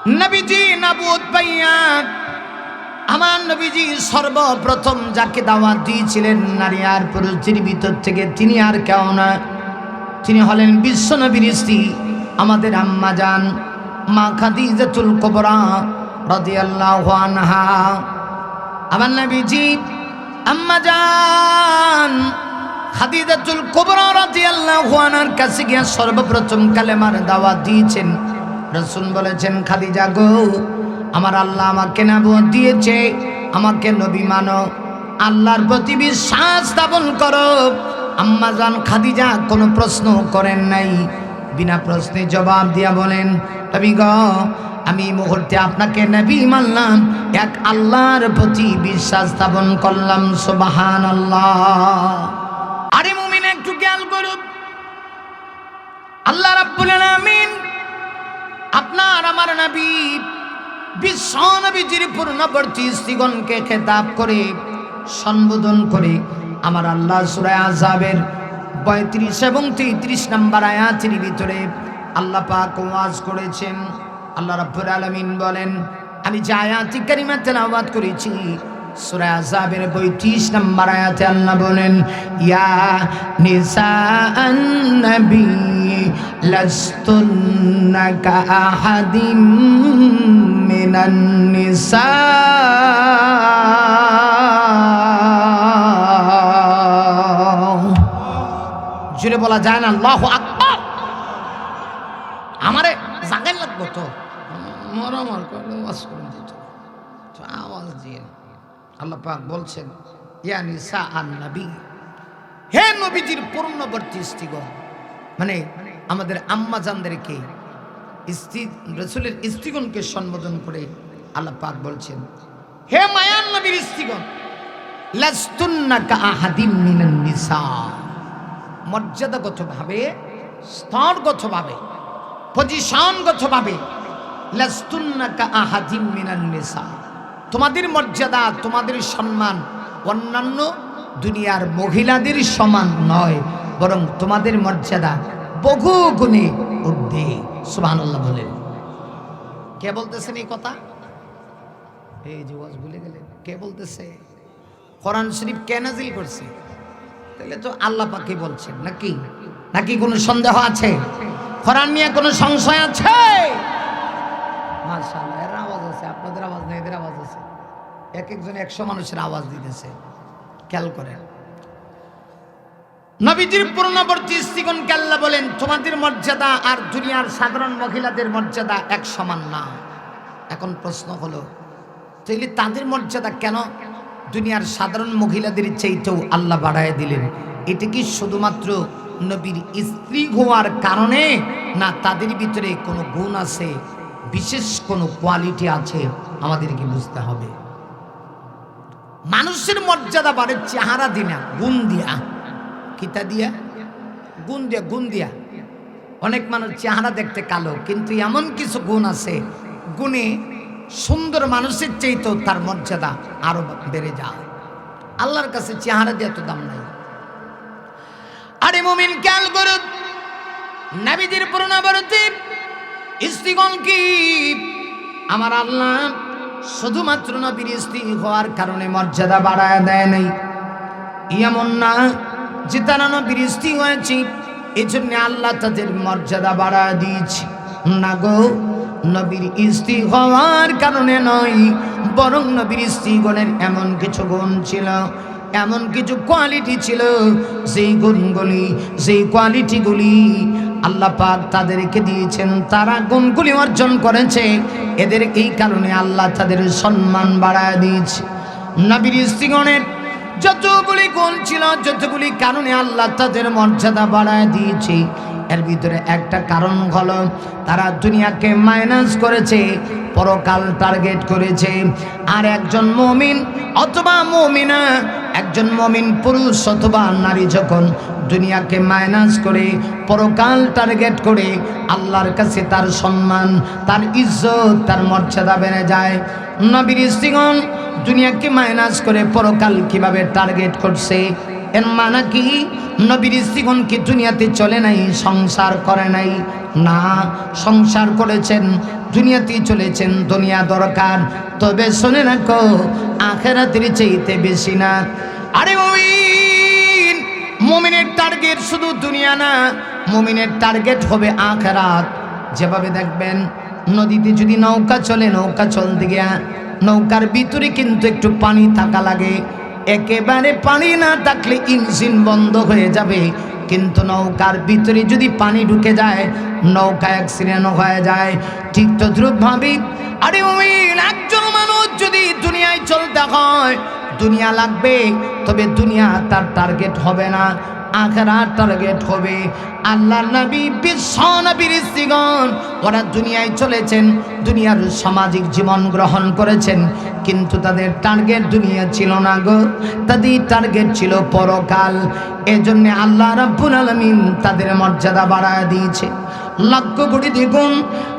নবীজি নবুয়ত পাইয়া আমার নবীজি সর্বপ্রথম যাকে দাওয়াত দিয়েছিলেন নারী আর পুরুষের ভিতর থেকে তিনি আর কেউ না, তিনি হলেন বিশ্ব নবীর স্ত্রী আমাদের আম্মা জান মা খাদিজাতুল কুবরা রাদিয়াল্লাহু আনহা। আমার নবীজি আম্মা জান খাদিজাতুল কুবরা রাদিয়াল্লাহু আনহার কাছে গিয়ে সর্বপ্রথম কালেমার দাওয়াত দিয়েছেন। রাসূল বলেছেন, খাদিজা গো, আমার আল্লাহ আমাকে নবুয়ত দিয়েছে, আমাকে নবী মানো, আল্লাহর প্রতি বিশ্বাস স্থাপন করো। আম্মা জান খাদিজা কোনো প্রশ্ন করেন নাই, বিনা প্রশ্নে জবাব দিয়া বলেন, নবী গো, আমি এই মুহূর্তে আপনাকে নবী মানলাম, এক আল্লাহর প্রতি বিশ্বাস স্থাপন করলাম। সুবহানাল্লাহ। আরে মুমিন একটু খেয়াল করুন, আল্লাহ রাব্বুল আলামিন আপনার আমার নবী বিশ্ব নবীজির পূর্ণবর্তী স্ত্রীগণকে খেতাব করে সম্বোধন করে আমার আল্লাহ সূরা আযাবের ৩২ এবং ৩৩ নম্বর আয়াতের ভিতরে আল্লাহ পাক ওয়াজ করেছেন। আল্লাহ রাব্বুল আলামিন বলেন, আমি যে আয়াতি কারিমা তেলাওয়াত করেছি সূরা আযাবের ৩২ নম্বর আয়াতে আল্লাহ বলেন, ইয়া নিসাআন নবী লাস্তুন্না কাআহাদিম মিনান নিসা। জুড়ে বলা যায় না আল্লাহু আকবার? আমারে জাগাই লাগবো তো মরামর করে ওয়াজ করে দিত তো আওয়াজ দিয়ে। আল্লাহ পাক বলছেন, ইয়া নিসাআন নবী, হে নবীজির পূর্ণবর্তী স্ত্রীগণ, মানে আমাদের আম্মা জানদেরকে স্ত্রী রাসূলের স্ত্রীগণকে সম্বোধন করে আল্লাহ পাক বলছেন, হে মায়ান নবীর স্ত্রীগণ, লাস্তুন্না কাআহাদিম মিনান নিসা, মর্যাদাগতভাবে স্তরগতভাবে পজিশনগতভাবে লাস্তুন্না কাআহাদিম মিনান নিসা, তোমাদের মর্যাদা তোমাদের সম্মান অন্যান্য দুনিয়ার মহিলাদের সমান নয়, বরং তোমাদের মর্যাদা বহু গুণে ঊর্ধ্বে। সুবহানাল্লাহ বলেন। কে বলতেছেন এই কথা? এই যে ওয়াজ ভুলে গেলেন, কে বলতেছে? কোরআন শরীফ কে নাজিল করছে? তাহলে তো আল্লাহ পাকই বলছেন, নাকি নাকি কোনো সন্দেহ আছে? কোরআন নিয়ে কোনো সংশয় আছে? মাশাআল্লাহ, এর আওয়াজ আছে, আপনাদের আওয়াজ নেই, এদের আওয়াজ আছে। এক একজন 100 মানুষের আওয়াজ দিতেছে, খেয়াল করেন। নবীজির পূর্ণবর্তী স্ত্রীগণকে আল্লাহ বলেন, তোমাদের মর্যাদা আর দুনিয়ার সাধারণ মহিলাদের মর্যাদা এক সমান না। এখন প্রশ্ন হলো, তাহলে তাদের মর্যাদা কেন দুনিয়ার সাধারণ মহিলাদের চাইতেও আল্লাহ বাড়ায় দিলেন? এটা কি শুধুমাত্র নবীর স্ত্রী হওয়ার কারণে, না তাদের ভিতরে কোনো গুণ আছে, বিশেষ কোনো কোয়ালিটি আছে? আমাদেরকে বুঝতে হবে। মানুষের মর্যাদা বাড়ে চেহারা দিয়া, গুণ দিয়া। কিতা দিয়া? গুণ দিয়া। গুণ দিয়া। অনেক মানুষ চেহারা দেখতে কালো, কিন্তু এমন কিছু গুণ আছে, গুণে সুন্দর মানুষের চাইতেও তার মর্যাদা আরো বেড়ে যায়। আল্লাহর কাছে চেহারা দিয়ে তো দাম নাই। আরে মুমিন খেয়াল করুন, নবীজির পূর্ণবর্তী স্ত্রীগণ কি আমার আল্লাহ শুধুমাত্র নবীর স্ত্রী হওয়ার কারণে মর্যাদা বাড়ায় দেয় নাই। এমন না যে তারা নবীর স্ত্রী হয়েছে এজন্য আল্লাহ তাদের মর্যাদা বাড়ায় দিয়েছে। না গো, নবীর স্ত্রী হওয়ার কারণে নয়, বরং নবীর স্ত্রীগণের এমন কিছু গুণ ছিল, এমন কিছু কোয়ালিটি ছিল, সেই গুণগুলি, সেই কোয়ালিটিগুলি আল্লাহ পাক তাদেরকে দিয়েছেন। তারা গুণগুলি অর্জন করেছে, এদের এই কারণে আল্লাহ তাদের সম্মান বাড়ায় দিয়েছে। নবীর স্ত্রীগণের যতগুলি গুণ ছিল, যতগুলি কারণে আল্লাহ তাদের মর্যাদা বাড়ায় দিয়েছে, এর ভিতরে একটা কারণ হলো তারা দুনিয়াকে মাইনাস করেছে, পরকাল টার্গেট করেছে। আর একজন মুমিন অথবা মুমিনা, একজন মুমিন পুরুষ অথবা নারী যখন দুনিয়াকে মাইনাস করে পরকাল টার্গেট করে, আল্লাহর কাছে তার সম্মান, তার ইজ্জত, তার মর্যাদা বেড়ে যায়। নবীর স্ত্রীগণ দুনিয়াকে মাইনাস করে পরকাল কিভাবে টার্গেট করছে? এর মানে কি নবীর স্ত্রীগণ কি দুনিয়াতে চলে নাই, সংসার করে নাই? না, সংসার করেছেন, দুনিয়াতেই চলেছেন, দুনিয়া দরকার, তবে শুনে রাখো আখিরাতের চাইতে বেশি না। আরে মুমিন, মুমিনের টার্গেট শুধু দুনিয়া না, মুমিনের টার্গেট হবে আখিরাত। যেভাবে দেখবেন নদীতে যদি নৌকা চলে, নৌকা চলতে গিয়া নৌকার ভিতরে কিন্তু একটু পানি থাকা লাগে। একেবারে পানি না থাকলে ইঞ্জিন বন্ধ হয়ে যাবে, কিন্তু নৌকার ভিতরে যদি পানি ঢুকে যায় নৌকা অ্যাক্সিডেন্ট হয়ে যায়। ঠিক তদ্রূপভাবে আরে মুমিন, একজন মানুষ যদি দুনিয়ায় চলতে হয়, দুনিয়া লাগবে, তবে দুনিয়া তার টার্গেট হবে না, আখিরাত টার্গেট হবে। আল্লাহর নবী, বিশ্ব নবীর স্ত্রীগণ ওরা দুনিয়ায় চলেছেন, দুনিয়ার সামাজিক জীবন গ্রহণ করেছেন, কিন্তু তাদের টার্গেট দুনিয়া ছিল না গো, তাদের টার্গেট ছিল পরকাল। এজন্য আল্লাহ রাব্বুল আলামিন তাদের মর্যাদা বাড়ায় দিয়েছে লক্ষ কোটি দ্বিগুণ।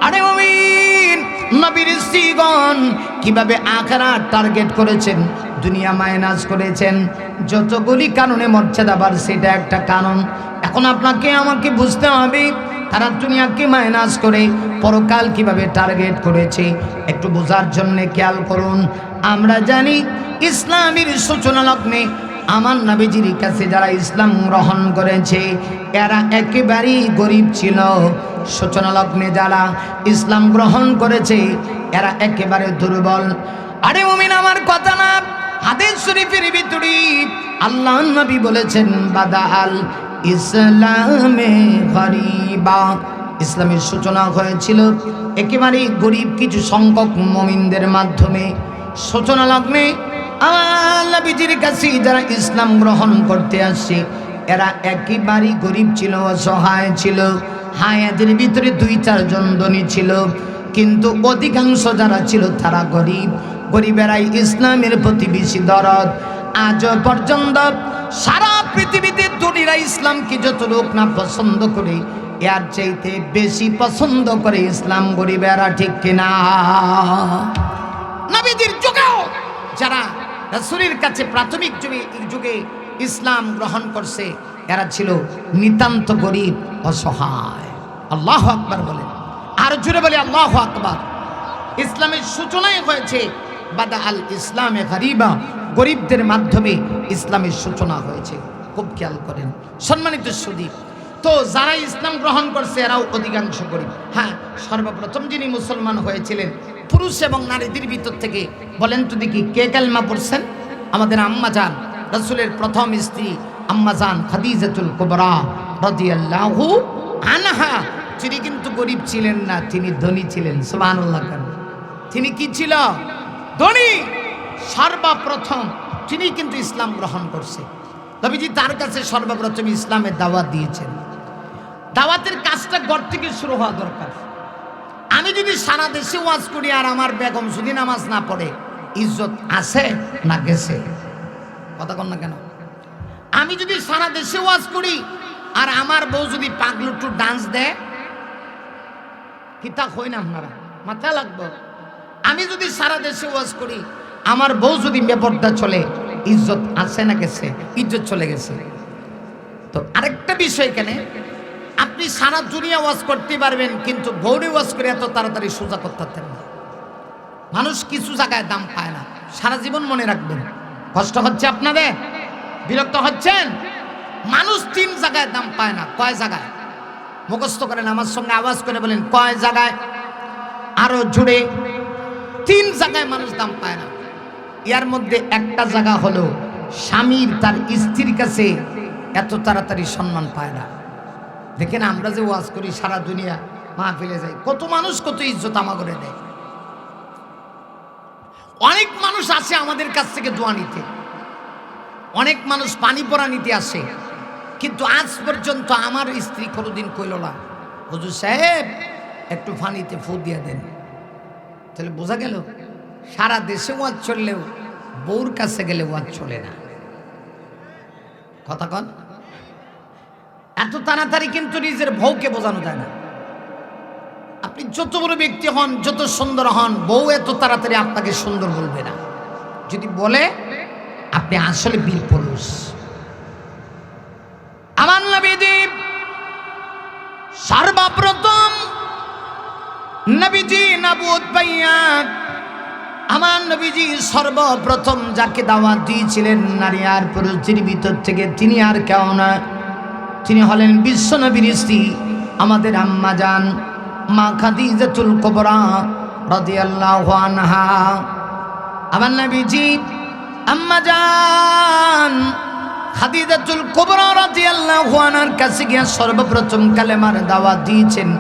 আরে মুমিন, নবীর স্ত্রীগণ কিভাবে আখিরাত টার্গেট করেছেন, দুনিয়া মাইনাস করেছেন। যতগুলি কারণে মর্যাদা বাড়ছে, এটা একটা কারণ। এখন আপনাকে আমাকে বুঝতে হবে তারা দুনিয়াকে মাইনাস করে পরকাল কিভাবে টার্গেট করেছে। একটু বোঝার জন্য খেয়াল করুন। আমরা জানি ইসলামের সূচনা লগ্নে আমার নবীজির কাছে যারা ইসলাম গ্রহণ করেছে এরা একেবারেই গরিব ছিল। সূচনা লগ্নে যারা ইসলাম গ্রহণ করেছে এরা একেবারে দুর্বল। আরে মুমিন, আমার কথা না, হাদিস শরীফের ভিতরে আল্লাহ নবী বলেছেন বাদাল ইসলামে গরিবা, ইসলামের সূচনা হয়েছিল একেবারে গরিব কিছু সংখ্যক মুমিনদের মাধ্যমে। সূচনা লগ্নে আমার নবীজির কাছে যারা ইসলাম গ্রহণ করতে আসছে এরা একেবারেই গরিব ছিল, অসহায় ছিল। হ্যাঁ, এদের ভিতরে 2-4 জন ধনী ছিল, কিন্তু অধিকাংশ যারা ছিল তারা গরিব। গরিবেরাই ইসলামের প্রতি বেশি দরদ। আজ পর্যন্ত সারা পৃথিবীতে ধনীরা ইসলামকে যত লোক না পছন্দ করে, এর চাইতে বেশি পছন্দ করে ইসলাম গরিবেরা, ঠিক কিনা? নবীজির যুগেও যারা রাসূলের কাছে প্রাথমিক যুগে ইসলাম গ্রহণ করছে এরা ছিল নিতান্ত গরিব, অসহায়। আল্লাহু আকবার বলে, আর জোরে বলে আল্লাহু আকবার। ইসলামের সূচনাই হয়েছে বাদা আল ইসলামে গরিবা, গরিবদের মাধ্যমে ইসলামের সূচনা হয়েছে। খুব খেয়াল করেন সম্মানিত সুধী। তো যারা ইসলাম গ্রহণ করছে এরাও অধিকাংশ গরিব। হ্যাঁ, সর্বপ্রথম যিনি মুসলমান হয়েছিলেন পুরুষ এবং নারীদের ভিতর থেকে বলেন তো দেখি কে কালেমা পড়ছেন? আমাদের আম্মা জান, রাসূলের প্রথম স্ত্রী আম্মা জান খাদিজাতুল কুবরা রাদিয়াল্লাহু আনহা। তিনি কিন্তু গরিব ছিলেন না, তিনি ধনী ছিলেন। সুবহানাল্লাহ। তিনি কি ছিল? ধনী। সর্বপ্রথম তিনি কিন্তু ইসলাম গ্রহণ করছে। নবীজি তার কাছে সর্বপ্রথম ইসলামের দাওয়াত দিয়েছেন। দাওয়াতের কাজটা ঘর থেকে শুরু হওয়া দরকার। আমি যদি সারা দেশে ওয়াজ করি আর আমার বেগম যদি নামাজ না পড়ে, ইজ্জত আছে না গেছে? কথা কন না কেন? আমি যদি সারা দেশে ওয়াজ করি আর আমার বউ যদি পাগলুটু ডান্স দেয়, কিতা হই না আপনারা মাথা লাগবে। আমি যদি সারা দেশে ওয়াজ করি, আমার বউ যদি বেপরদা চলে, ইজ্জত আছে না গেছে? ইজ্জত চলে গেছে। তো আরেকটা বিষয়, কেন আপনি সারা দুনিয়া ওয়াজ করতে পারবেন কিন্তু বউরে ওয়াজ করে এত তাড়াতাড়ি সোজা করতে পারতেন না। মানুষ কিছু জায়গায় দাম পায় না, সারা জীবন মনে রাখবেন। কষ্ট হচ্ছে আপনাদের? বিরক্ত হচ্ছেন? মানুষ 3 জায়গায় দাম পায় না। কয় জায়গায়? মুখস্থ করেন, আমার সঙ্গে আওয়াজ করে বলেন কয় জায়গায়? আরো জুড়ে। 3 জায়গায় মানুষ দাম পায় না। এর মধ্যে একটা জায়গা হলো স্বামীর তার স্ত্রীর কাছে এত তাড়াতাড়ি সম্মান পায় না। দেখেন আমরা যে ওয়াজ করি সারা দুনিয়া মাহফিলে যাই, কত মানুষ কত ইজ্জত আমাগরে দেয়। অনেক মানুষ আসে আমাদের কাছ থেকে দোয়া নিতে, অনেক মানুষ পানি পড়া নিতে আসে, কিন্তু আজ পর্যন্ত আমার স্ত্রী কোনোদিন কইল না হুজুর সাহেব একটু পানিতে ফু দিয়ে দেন। তাহলে বোঝা গেল সারা দেশে ওয়াজ চললেও বউর কাছে গেলে ওয়াজ চলে না। কথা কন? এত তাড়াতাড়ি কিন্তু নিজের বউকে বোঝানো যায় না। আপনি যত বড় ব্যক্তি হন, যত সুন্দর হন, বউ এত তাড়াতাড়ি আপনাকে সুন্দর বলবে না। যদি বলে আপনি আসলে বীর পুরুষ। আমার নবীজি সর্বপ্রথম নবীজি নবুয়ত পাইয়া আমার নবীজি সর্বপ্রথম যাকে দাওয়াত দিয়েছিলেন নারী আর পুরুষের ভিতর থেকে তিনি আর কেউ না, তিনি হলেন বিশ্ব নবীর স্ত্রী আমাদের আম্মা জান মা খাদিজাতুল কুবরা রাদিয়াল্লাহু আনহা। আমার নবীজি আম্মা জান খাদিজাতুল কুবরা রাদিয়াল্লাহু আনহার কাছে গিয়ে সর্বপ্রথম কালেমার দাওয়াত দিয়েছেন।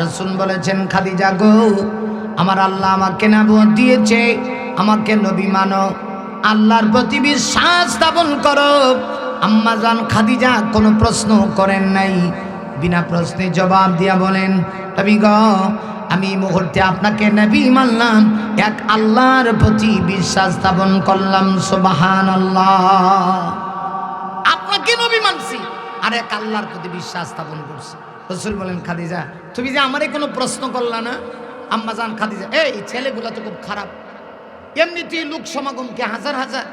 রাসূল বলেছেন, খাদিজা গো, আমার আল্লাহ আমাকে নবুয়ত দিয়েছে, আমাকে নবী মানো, আল্লাহর প্রতি বিশ্বাস স্থাপন করো। আম্মা জান খাদিজা কোনো প্রশ্ন করেন নাই, বিনা প্রশ্নে জবাব দিয়া বলেন, নবী গো, আমি এই মুহূর্তে আপনাকে নবী মানলাম, এক আল্লাহর প্রতি বিশ্বাস স্থাপন করলাম। সুবহানাল্লাহ, আপনাকে নবী মানছি আর এক আল্লাহর প্রতি বিশ্বাস স্থাপন করছি। রাসূল বলেন, খাদিজা তুমি যে আমারে কোনো প্রশ্ন করলা না? আম্মা জান খাদিজা, এই ছেলেগুলা তো খুব খারাপ, এমনিতেই লোক সমাগম কে হাজার হাজার,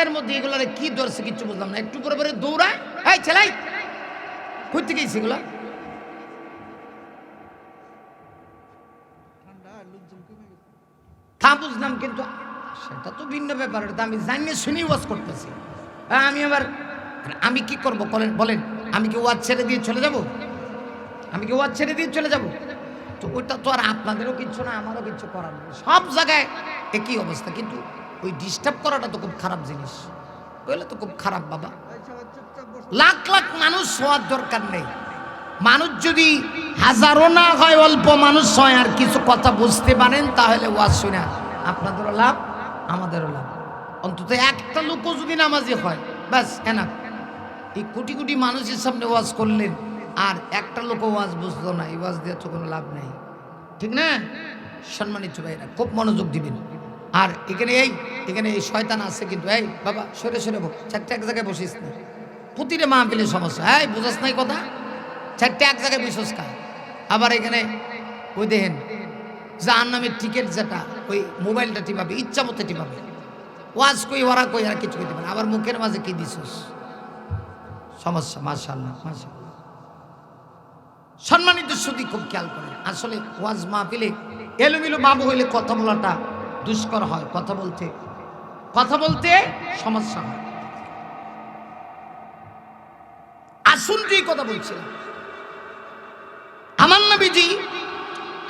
এর মধ্যে এগুলারে কি ধরছে কিচ্ছু বুঝলাম না, একটু পরে পরে দৌড়ায়, এই ছেলাই কই থেকে গেছে এগুলা? তা বুঝলাম, কিন্তু সেটা তো ভিন্ন ব্যাপার, এটা আমি জানিয়ে শুনি ওয়াজ করতেছি। আমি আবার আমি কি করব বলেন, আমি কি ওয়াজ ছেড়ে দিয়ে চলে যাব? আমি কি ওয়াজ ছেড়ে দিয়ে চলে যাব? তো ওইটা তো আর আপনাদেরও কিচ্ছু না, আমারও কিচ্ছু করার নেই, সব জায়গায় একই অবস্থা। কিন্তু ওই ডিস্টার্ব করাটা তো খুব খারাপ জিনিস, ওইটা তো খুব খারাপ বাবা। লাখ লাখ মানুষ হওয়ার দরকার নেই, মানুষ যদি হাজারও না হয়, অল্প মানুষ হয় আর কিছু কথা বুঝতে পারেন, তাহলে ওয়াজ শুনে আপনাদেরও লাভ আমাদেরও লাভ। অন্তত একটা লোকও যদি নামাজি হয়, ব্যাস এনাফ। এই কোটি কোটি মানুষের সামনে ওয়াজ করলেন আর একটা লোকও ওয়াজ বুঝলো না, এই ওয়াজ দিয়ে তো কোনো লাভ নেই, ঠিক না? সম্মানিত ভাইরা খুব মনোযোগ দিবেন। আর এখানে এই শয়তান আছে কিন্তু, এই বাবা সরে সরে বল, চারটে এক জায়গায় বসিস না, প্রতিটা মাহফিলের সমস্যা, এই বুঝাস নাই কথা, চারটে এক জায়গায় বসিস কা। আবার এখানে ওই দেখেন জাহান্নামের টিকিট যেটা, ওই মোবাইলটা টিপাবে, ইচ্ছা মতো টিপাবে, ওয়াজ কই ওরা কই আর কিছু কইতে পারে, আবার মুখের মাঝে কি দিছিস, সমস্যা। মাশাআল্লাহ মাশাআল্লাহ। সম্মানিত সুদী খুব খেয়াল করেন, আসলে ওয়াজ মাহফিলে এলোমেলো বাবু হইলে কথা বলাটা দুষ্কর হয়, কথা বলতে সমস্যা হয়। আসুন যে কথা বলছিলাম, আমার নবীজি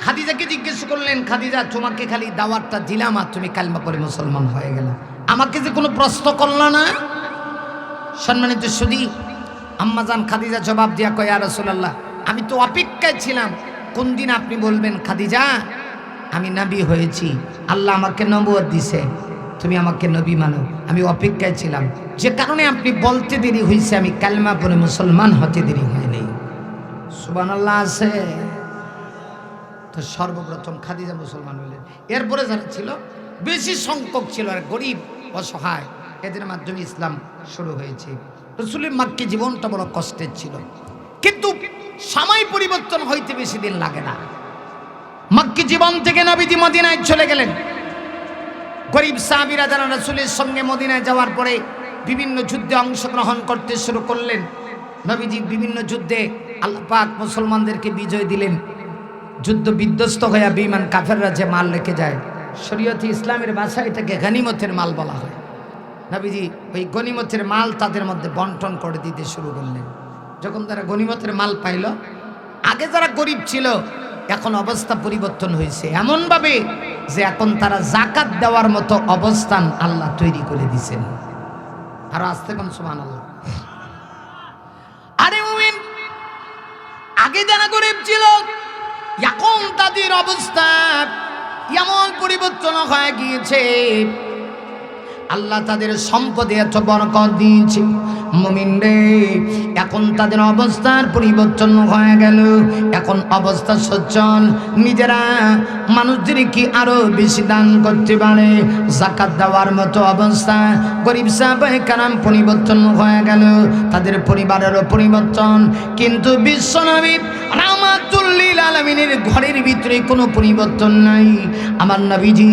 খাদিজাকে জিজ্ঞেস করলেন, খাদিজা তোমাকে খালি দাওয়াতটা দিলাম আর তুমি কালিমা পড়ে মুসলমান হয়ে গেলা, আমাকে যে কোনো প্রশ্ন করলা না? সম্মানিত সুদী, আম্মা জান খাদিজা জবাব দিয়া কয়, ইয়া রাসূলুল্লাহ, আমি তো অপেক্ষায় ছিলাম কোন দিন আপনি বলবেন খাদিজা আমি নবী হয়েছি, আল্লাহ আমাকে নবুয়ত দিছে, তুমি আমাকে নবী মানো, আমি অপেক্ষায় ছিলাম, যে কারণে আপনি বলতে দেরি হয়েছে, আমি কালিমা পড়ে মুসলমান হতে দেরি হয়নি। সুবহানাল্লাহ আছে। তো সর্বপ্রথম খাদিজা মুসলমান হলেন, এরপরে যারা ছিল বেশি সংখ্যক ছিল আর গরিব অসহায়, এদের মাধ্যমে ইসলাম শুরু হয়েছে। রাসূলের মক্কি জীবনটা বড় কষ্টের ছিল, কিন্তু সময় পরিবর্তন হইতে বেশি দিন লাগে না। মক্কি জীবন থেকে নবীজি মদিনায় চলে গেলেন। গরিব সাহাবীরা যারা রাসূলের সঙ্গে মদিনায় যাওয়ার পরে বিভিন্ন যুদ্ধে অংশগ্রহণ করতে শুরু করলেন। নবীজি বিভিন্ন যুদ্ধে আল্লাহ পাক মুসলমানদেরকে বিজয় দিলেন। যুদ্ধ বিধ্বস্ত হয়ে বেঈমান কাফেররা যে মাল রেখে যায়, শরীয়তে ইসলামের ভাষায় এটাকে গনিমতের মাল বলা হয়। নবীজি ওই গনিমতের মাল তাদের মধ্যে বন্টন করে দিতে শুরু করলেন। যখন তারা গনিমতের মাল পাইল, আগে যারা গরিব ছিল এখন অবস্থা পরিবর্তন হয়েছে এমনভাবে যে এখন তারা যাকাত দেওয়ার মতো অবস্থান আল্লাহ তৈরি করে দিয়েছেন। আর আস্তে কোন সুবহানাল্লাহ। আরে মুমিন, আগে যারা গরিব ছিল এখন তাদের অবস্থা এমন পরিবর্তন হয়ে গিয়েছে, আল্লাহ তাদের সম্পদে এত বরকত দিয়েছে। মুমিন রে, এখন তাদের অবস্থার পরিবর্তন হয়ে গেল, এখন অবস্থা সচ্ছল, নিজেরা মানুষদেরকে আরো বেশি দান করতে পারে, যাকাত দেওয়ার মতো অবস্থা। গরিব সাহাবায়ে কেরাম পরিবর্তন হয়ে গেল, তাদের পরিবারেরও পরিবর্তন। কিন্তু বিশ্বনবী রাহমাতুল লিল আলামিনের ঘরের ভিতরে কোনো পরিবর্তন নাই। আমার নবীজি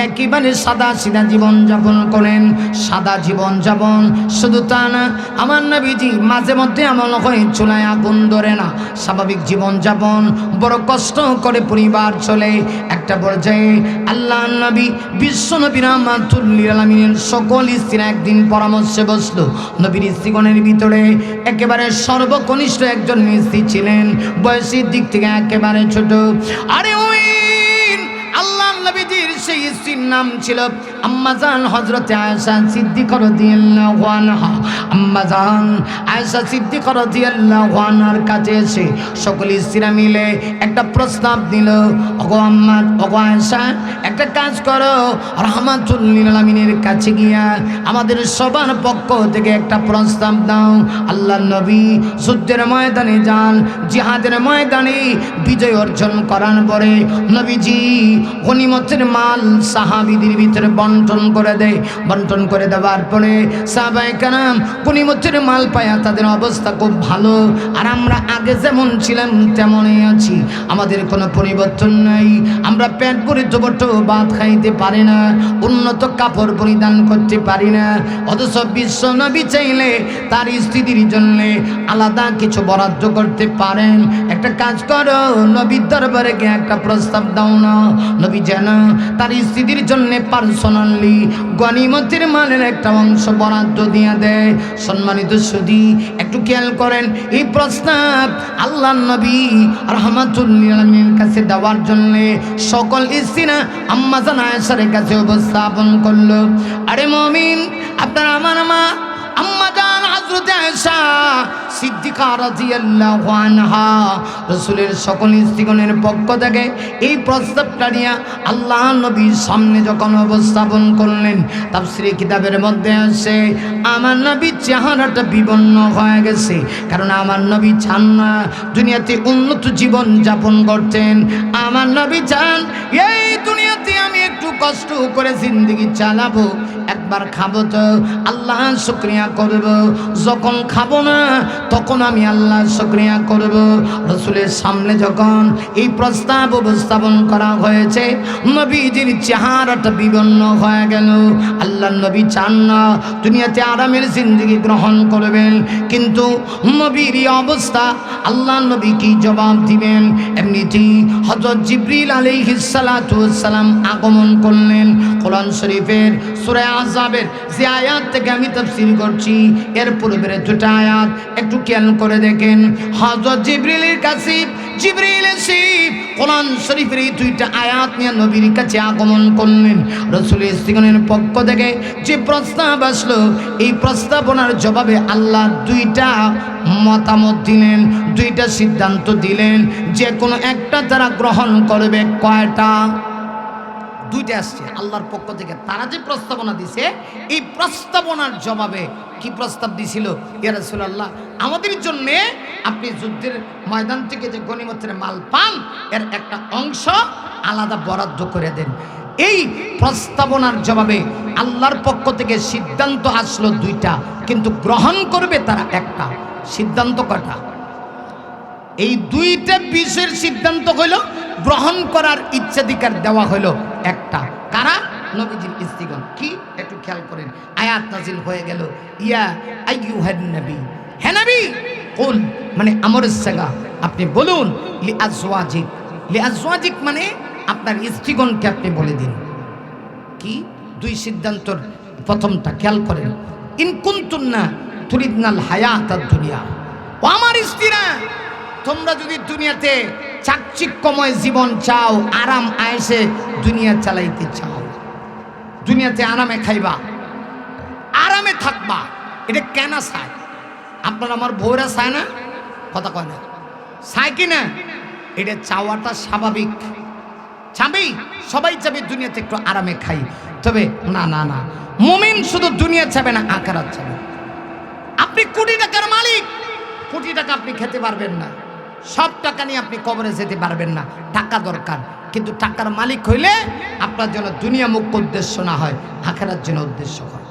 একেবারে সাদা সিধা জীবন যাপন করেন, সাদা জীবন যাপন। শুধু তা না, আমার নবীজি মাঝে মধ্যে এমন হয় চুলায় আগুন ধরে না, স্বাভাবিক জীবন যাপন, বড় কষ্ট করে পরিবার চলে। একটা পর্যায়ে আল্লাহ নবী বিশ্ব নবী রাহমাতুল লিল আলামিনের সকল স্ত্রীরা একদিন পরামর্শে বসলো। নবীর স্ত্রীগণের ভিতরে একেবারে সর্বকনিষ্ঠ একজন স্ত্রী ছিলেন, বয়সের দিক থেকে একেবারে ছোট। আরে ওই আল্লাহ নবীজির সেই স্ত্রীর নাম ছিল আম্মাজান হযরতে আয়েশা সিদ্দিকা রাদিয়াল্লাহু আনহা। আম্মাজান আয়েশা সিদ্দিকা রাদিয়াল্লাহু আনহার কাছে এসে সকল স্ত্রীরা মিলে একটা প্রস্তাব দিল, ওগো আম্মা, ওগো আয়েশা, একটা কাজ করো, রাহমাতুল লিল আলামিনের কাছে গিয়া আমাদের সবার পক্ষ থেকে একটা প্রস্তাব দাও। আল্লাহ নবী যুদ্ধের ময়দানে যান, জিহাদের ময়দানে বিজয় অর্জন করার পরে নবীজি গনিমতের মাল সাহাবীদের ভিতরে বন্টন করে দেয়। বন্টন করে দেওয়ার পরে সাহাবায়ে কেরাম গনিমতের মাল পায়া তাদের অবস্থা খুব ভালো। আর আমরা আগে যেমন ছিলাম তেমনই আছি, আমাদের কোনো পরিবর্তন নাই। আমরা পেট ভরে দুটো ভাত খাইতে পারি না, উন্নত কাপড় পরিধান করতে পারি না, অথচ বিশ্ব নবী চাইলে তার স্ত্রীদের জন্য আলাদা কিছু বরাদ্দ করতে পারেন। একটা কাজ করো, নবীর দরবারে গিয়ে একটা প্রস্তাব দাও না, নবী যেন তার স্ত্রীদের জন্য পার্সোনালি গনিমতের মালের একটা অংশ বরাদ্দ দিয়ে দেয়। সম্মানিত সুধী, একটু খেয়াল করেন, এই প্রস্তাব আল্লাহ নবী রাহমাতুল লিল আলামিনের কাছে দেওয়ার জন্য সকল স্ত্রীরা আম্মাজান আয়েশার কাছে উপস্থাপন করলো। আরে মুমিন, আপনার আমার মা আম্মাজান হযরতে আয়েশা সিদ্দিকা রাদিয়াল্লাহু আনহা রাসূলের সকল স্ত্রীগণের পক্ষ থেকে এই প্রস্তাবটা নিয়ে আল্লাহ নবীর সামনে যখন উপস্থাপন করলেন, তাফসীরে কিতাবের মধ্যে আছে আমার নবীর চেহারাটা বিবর্ণ হয়ে গেছে। কারণ আমার নবী চান না দুনিয়াতে উন্নত জীবন যাপন করতেন। আমার নবী চান এই দুনিয়াতে আমি একটু কষ্ট করে জিন্দেগি চালাবো, একবার খাবো তো আল্লাহ শুকরিয়া করব, যখন খাবো না তখন আমি আল্লাহ শুকরিয়া করব। রাসূলের সামনে যখন এই প্রস্তাব উপস্থাপন করা হয়েছে, নবীজির চেহারাটা বিবর্ণ হয়ে গেল। আল্লাহ নবী চান না দুনিয়াতে আরামের জিন্দেগি গ্রহণ করবেন, কিন্তু নবীর এই অবস্থা আল্লাহ নবী কি জবাব দিবেন? এমনিতেই হযরত জিবরিল আলাইহিস সালাতু ওয়াস সালাম আগমন করলেন। কোরআন শরীফের সূরা আযাবের যে আয়াত থেকে আমি তাফসীর করছি, এর পূর্বের দুটো আয়াত একটু খেয়াল করে দেখেন। হযরত জিবরিলের কাছে জিবরিল এসে কোরআন শরীফের এই দুইটা আয়াত নিয়ে নবীর কাছে আগমন করলেন। রাসূলের স্ত্রীগণের পক্ষ থেকে যে প্রস্তাব আসলো, এই প্রস্তাবনার জবাবে আল্লাহ দুইটা মতামত দিলেন, দুইটা সিদ্ধান্ত দিলেন, যে কোনো একটা তারা গ্রহণ করবে। কয়টা? দুইটা আসছে আল্লাহর পক্ষ থেকে। তারা যে প্রস্তাবনা দিছে, এই প্রস্তাবনার জবাবে কি প্রস্তাব দিছিল? ইয়া রাসূলুল্লাহ, আমাদের জন্য আপনি যুদ্ধের ময়দান থেকে যে গনিমতের মাল পান, এর একটা অংশ আলাদা বরাদ্দ করে দেন। এই প্রস্তাবনার জবাবে আল্লাহর পক্ষ থেকে সিদ্ধান্ত আসলো দুইটা, কিন্তু গ্রহণ করবে তারা একটা। সিদ্ধান্ত কটা? এই দুইটা বিষয়ের সিদ্ধান্ত হইল, গ্রহণ করার ইচ্ছাধিকার দেওয়া হইল একটা। কারা? নবীজির স্ত্রীগণ। কি? একটু খেয়াল করেন, আয়াত নাজিল হয়ে গেল, ইয়া আইয়ুহান নবী, হে নবী, কুল মানে আমরের সাগা, আপনি বলুন, লি আজওয়াজিক, লি আজওয়াজিক মানে আপনার স্ত্রীগণকে আপনি বলে দিন। কি? দুই সিদ্ধান্তর প্রথমটা খেয়াল করেন, ইন কুনতুন্না তুরিদনাল হায়াতাদ দুনিয়া, ও আমার স্ত্রীরা, তোমরা যদি দুনিয়াতে চাকচিক্যময় জীবন চাও, আরাম আয়েশে দুনিয়া চালাইতে চাও, দুনিয়াতে আরামে খাইবা, আরামে থাকবা, এটা কেন চায়? আপনার আমার বউরা চায় না? কথা কয় না, চায় কি না? এটা চাওয়াটা স্বাভাবিক, চাবি, সবাই চাবে দুনিয়াতে একটু আরামে খাই। তবে না না না, মুমিন শুধু দুনিয়া চাবে না, আখিরাত চাবে। আপনি কোটি টাকার মালিক, কোটি টাকা আপনি খেতে পারবেন না, সব টাকা নিয়ে আপনি কবরে যেতে পারবেন না, টাকা দরকার। কিন্তু টাকার মালিক হইলে আপনার জন্য দুনিয়া মুখ্য উদ্দেশ্য না হয়, আখিরাত যেন উদ্দেশ্য হয়।